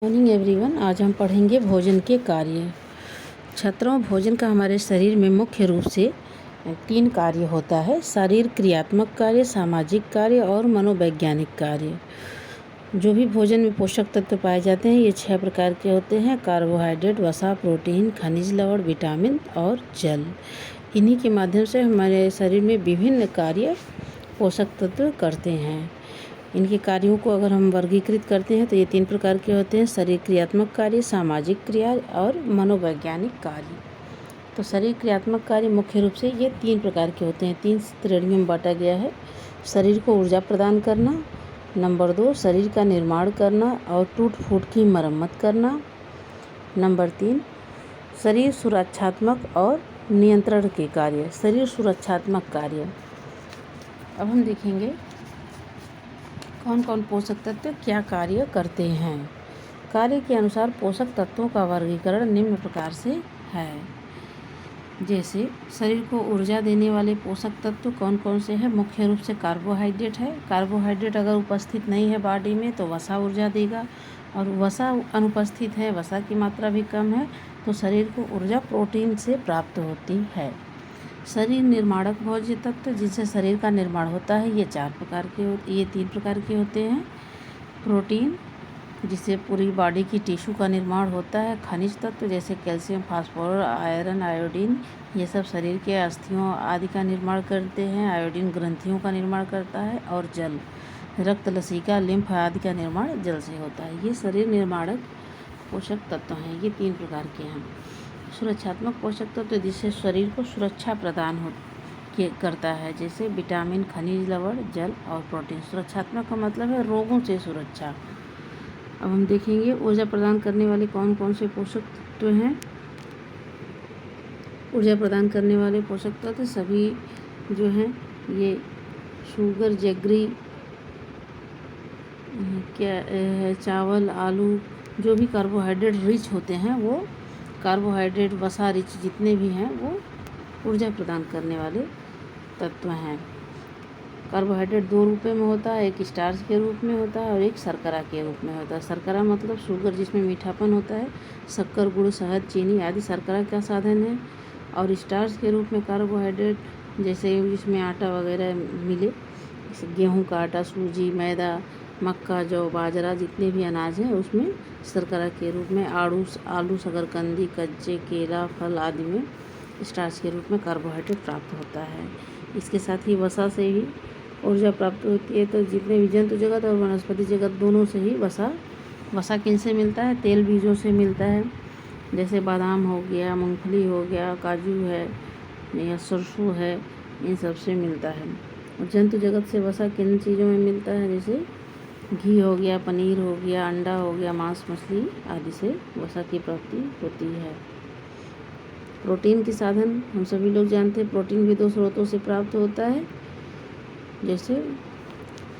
Morning everyone. आज हम पढ़ेंगे भोजन के कार्य। छात्रों, भोजन का हमारे शरीर में मुख्य रूप से 3 कार्य होता है: शारीर क्रियात्मक कार्य, सामाजिक कार्य और मनोवैज्ञानिक कार्य। जो भी भोजन में पोषक तत्व पाए जाते हैं ये 6 प्रकार के होते हैं: कार्बोहाइड्रेट, वसा, प्रोटीन, खनिज लवण, विटामिन और जल। इन्हीं के माध्यम से हमारे शरीर में विभिन्न कार्य पोषक तत्व करते हैं। इनके कार्यों को अगर हम वर्गीकृत करते हैं तो ये 3 प्रकार के होते हैं: शरीर क्रियात्मक कार्य, सामाजिक क्रिया और मनोवैज्ञानिक कार्य। तो शरीर क्रियात्मक कार्य मुख्य रूप से ये 3 प्रकार के होते हैं। 3 श्रेणियों में बांटा गया है: शरीर को ऊर्जा प्रदान करना, नंबर 2 शरीर का निर्माण करना और टूट फूट की मरम्मत करना, नंबर 3 शरीर सुरक्षात्मक और नियंत्रण के कार्य। शरीर सुरक्षात्मक कार्य अब हम देखेंगे कौन कौन पोषक तत्व क्या कार्य करते हैं। कार्य के अनुसार पोषक तत्वों का वर्गीकरण निम्न प्रकार से है। जैसे शरीर को ऊर्जा देने वाले पोषक तत्व कौन कौन से हैं? मुख्य रूप से कार्बोहाइड्रेट है। कार्बोहाइड्रेट अगर उपस्थित नहीं है बॉडी में तो वसा ऊर्जा देगा, और वसा अनुपस्थित है, वसा की मात्रा भी कम है, तो शरीर को ऊर्जा प्रोटीन से प्राप्त होती है। शरीर निर्माणक भोज्य तत्व जिनसे शरीर का निर्माण होता है ये 3 प्रकार के होते हैं: प्रोटीन जिससे पूरी बॉडी की टिश्यू का निर्माण होता है, खनिज तत्व जैसे कैल्शियम, फास्फोरस, आयरन, आयोडीन, ये सब शरीर के अस्थियों आदि का निर्माण करते हैं, आयोडीन ग्रंथियों का निर्माण करता है, और जल रक्त लसिका, लिम्फ आदि का निर्माण जल से होता है। ये शरीर निर्माणक पोषक तत्व हैं। ये 3 प्रकार के हैं। सुरक्षात्मक पोषक तत्व जिससे शरीर को सुरक्षा प्रदान करता है, जैसे विटामिन, खनिज लवण, जल और प्रोटीन। सुरक्षात्मक का मतलब है रोगों से सुरक्षा। अब हम देखेंगे ऊर्जा प्रदान करने वाले कौन कौन से पोषक तत्व हैं। ऊर्जा प्रदान करने वाले पोषक तत्व सभी जो हैं ये शुगर, जगरी, क्या है, चावल, आलू, जो भी कार्बोहाइड्रेट रिच होते हैं वो कार्बोहाइड्रेट, वसा रिच जितने भी हैं वो ऊर्जा प्रदान करने वाले तत्व हैं। कार्बोहाइड्रेट 2 रूप में होता है, एक स्टार्च के रूप में होता है और एक शर्करा के रूप में होता है। शर्करा मतलब शुगर जिसमें मीठापन होता है, शक्कर, गुड़, शहद, चीनी आदि शर्करा का साधन है। और स्टार्च के रूप में कार्बोहाइड्रेट जैसे जिसमें आटा वगैरह मिले, जैसे गेहूँ का आटा, सूजी, मैदा, मक्का, जौ, बाजरा, जितने भी अनाज हैं उसमें शर्करा के रूप में। आलू, शकरकंदी, कच्चे केला, फल आदि में स्टार्च के रूप में कार्बोहाइड्रेट प्राप्त होता है। इसके साथ ही वसा से ही ऊर्जा प्राप्त होती है। तो जितने भी जंतु जगत और वनस्पति जगत दोनों से ही वसा किनसे मिलता है? तेल बीजों से मिलता है, जैसे बादाम हो गया, मूंगफली हो गया, काजू है या सरसों है, इन सब से मिलता है। और जंतु जगत से वसा किन चीज़ों में मिलता है? जैसे घी हो गया, पनीर हो गया, अंडा हो गया, मांस, मछली आदि से वसा की प्राप्ति होती है। प्रोटीन के साधन हम सभी लोग जानते हैं। प्रोटीन भी 2 स्रोतों से प्राप्त होता है, जैसे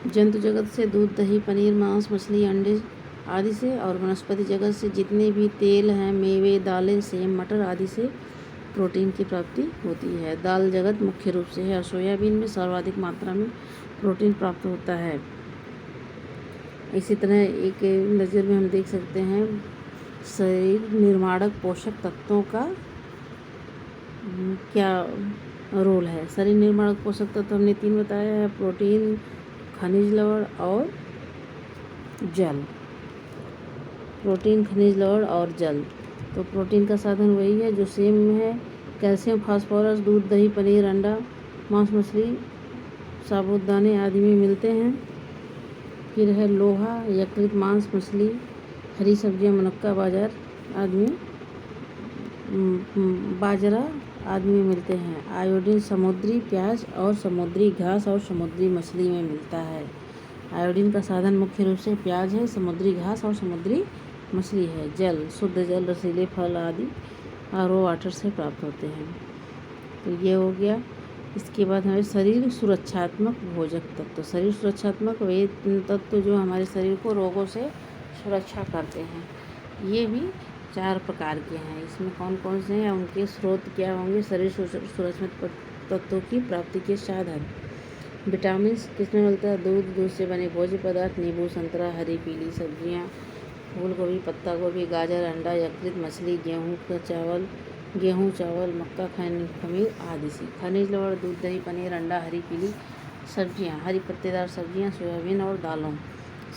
जंतु जगत से दूध, दही, पनीर, मांस, मछली, अंडे आदि से, और वनस्पति जगत से जितने भी तेल हैं, मेवे, दालें, सेम, मटर आदि से प्रोटीन की प्राप्ति होती है। दाल जगत मुख्य रूप से है, और सोयाबीन में सर्वाधिक मात्रा में प्रोटीन प्राप्त होता है। इसी तरह एक नज़र में हम देख सकते हैं शरीर निर्माणक पोषक तत्वों का क्या रोल है। शरीर निर्माणक पोषक तत्व हमने 3 बताया है: प्रोटीन, खनिज लवण और जल। प्रोटीन, खनिज लवण और जल। तो प्रोटीन का साधन वही है जो सेम में है। कैल्शियम, फास्फोरस दूध, दही, पनीर, अंडा, मांस, मछली, साबुदाने आदि में मिलते हैं। फिर है लोहा, यकृत, मांस, मछली, हरी सब्जियां, मुनक्का, बाजरा आदि में मिलते हैं। आयोडीन समुद्री प्याज और समुद्री घास और समुद्री मछली में मिलता है। आयोडीन का साधन मुख्य रूप से प्याज है, समुद्री घास और समुद्री मछली है। जल, शुद्ध जल, रसीले फल आदि आरओ वाटर से प्राप्त होते हैं। तो ये हो गया। इसके बाद हमें शरीर सुरक्षात्मक भोजक तत्व। शरीर सुरक्षात्मक वे तत्व जो हमारे शरीर को रोगों से सुरक्षा करते हैं। ये भी 4 प्रकार के हैं। इसमें कौन कौन से हैं, उनके स्रोत क्या होंगे? शरीर सुरक्षात्मक तत्वों की प्राप्ति के साधन। विटामिन किसमें मिलता है? दूध से बने भोज्य पदार्थ, नींबू, संतरा, हरी पीली सब्जियाँ, फूल गोभी, पत्ता गोभी, गाजर, अंडा, यकृत, मछली, गेहूँ, चावल, मक्का, खमीर आदि से। खनिज लवण दूध, दही, पनीर, अंडा, हरी पीली सब्जियाँ, हरी पत्तेदार सब्जियाँ, सोयाबीन और दालों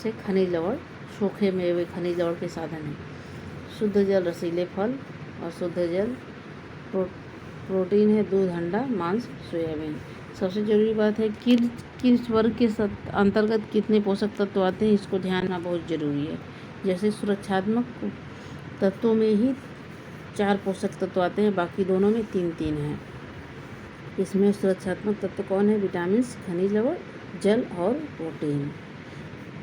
से खनिज लवण। सूखे मेवे खनिज लवण के साधन हैं। शुद्ध जल, रसीले फल और शुद्ध जल। प्रोटीन है दूध, अंडा, मांस, सोयाबीन। सबसे ज़रूरी बात है किस वर्ग के अंतर्गत कितने पोषक तत्व आते हैं, इसको ध्यान रखना बहुत ज़रूरी है। जैसे सुरक्षात्मक तत्वों में ही 4 पोषक तत्व आते हैं, बाकी दोनों में 3-3 हैं। इसमें सुरक्षात्मक तत्व कौन है? विटामिन, खनिज लवण, जल और प्रोटीन।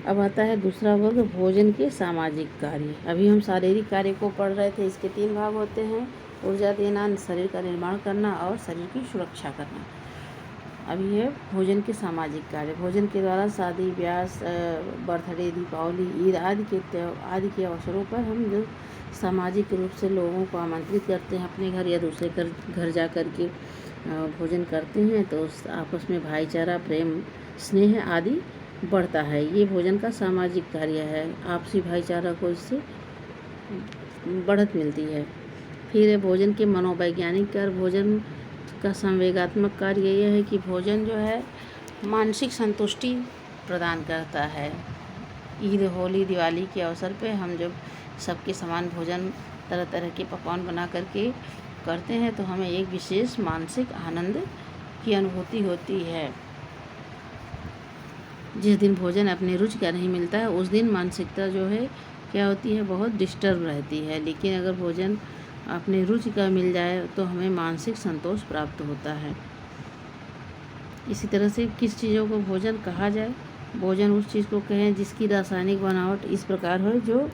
अब आता है दूसरा वर्ग, भोजन के सामाजिक कार्य। अभी हम शारीरिक कार्य को पढ़ रहे थे। इसके 3 भाग होते हैं: ऊर्जा देना, शरीर का निर्माण करना और शरीर की सुरक्षा करना। अभी है भोजन के सामाजिक कार्य। भोजन के द्वारा शादी, ब्याह, बर्थडे, दीपावली, ईद आदि के अवसरों पर हम जो सामाजिक रूप से लोगों को आमंत्रित करते हैं अपने घर या दूसरे घर जा कर के भोजन करते हैं, तो आपस में भाईचारा, प्रेम, स्नेह आदि बढ़ता है। ये भोजन का सामाजिक कार्य है। आपसी भाईचारा को इससे बढ़त मिलती है। फिर है भोजन के मनोवैज्ञानिक कार्य। भोजन का संवेगात्मक कार्य यह है कि भोजन जो है मानसिक संतुष्टि प्रदान करता है। ईद, होली, दिवाली के अवसर पे हम जब सबके समान भोजन, तरह तरह के पकवान बना करके करते हैं तो हमें एक विशेष मानसिक आनंद की अनुभूति होती है। जिस दिन भोजन अपनी रुचि का नहीं मिलता है उस दिन मानसिकता जो है क्या होती है, बहुत डिस्टर्ब रहती है। लेकिन अगर भोजन अपनी रुचि का मिल जाए तो हमें मानसिक संतोष प्राप्त होता है। इसी तरह से किस चीज़ों को भोजन कहा जाए? भोजन उस चीज़ को कहें जिसकी रासायनिक बनावट इस प्रकार हो जो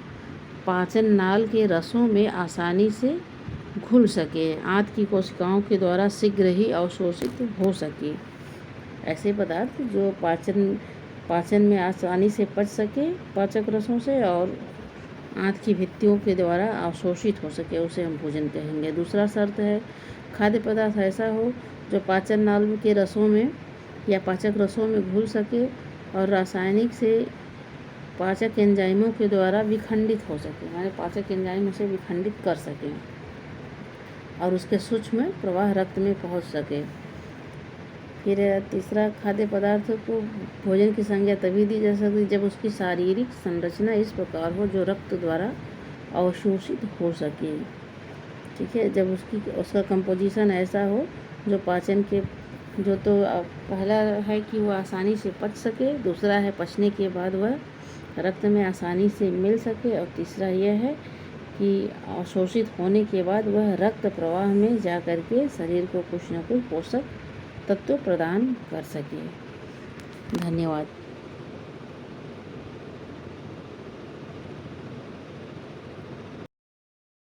पाचन नाल के रसों में आसानी से घुल सके, आंत की कोशिकाओं के द्वारा शीघ्र ही अवशोषित हो सके। ऐसे पदार्थ जो पाचन में आसानी से पच सके पाचक रसों से और आंत की भित्तियों के द्वारा अवशोषित हो सके, उसे हम भोजन कहेंगे। दूसरा शर्त है खाद्य पदार्थ ऐसा हो जो पाचन नाल के रसों में या पाचक रसों में घुल सके और रासायनिक से पाचक एंजाइमों के द्वारा विखंडित हो सके, यानी पाचक एंजाइम उसे विखंडित कर सकें और उसके सूक्ष्म प्रवाह रक्त में पहुंच सके। फिर तीसरा, खाद्य पदार्थ को भोजन की संज्ञा तभी दी जा सकती जब उसकी शारीरिक संरचना इस प्रकार हो जो रक्त द्वारा अवशोषित हो सके। ठीक है, जब उसका कंपोजिशन ऐसा हो जो पाचन के जो तो पहला है कि वह आसानी से पच सके, दूसरा है पचने के बाद वह रक्त में आसानी से मिल सके और तीसरा यह है कि अवशोषित होने के बाद वह रक्त प्रवाह में जा कर के शरीर को कुछ न कुछ पोषक तत्व प्रदान कर सके। धन्यवाद।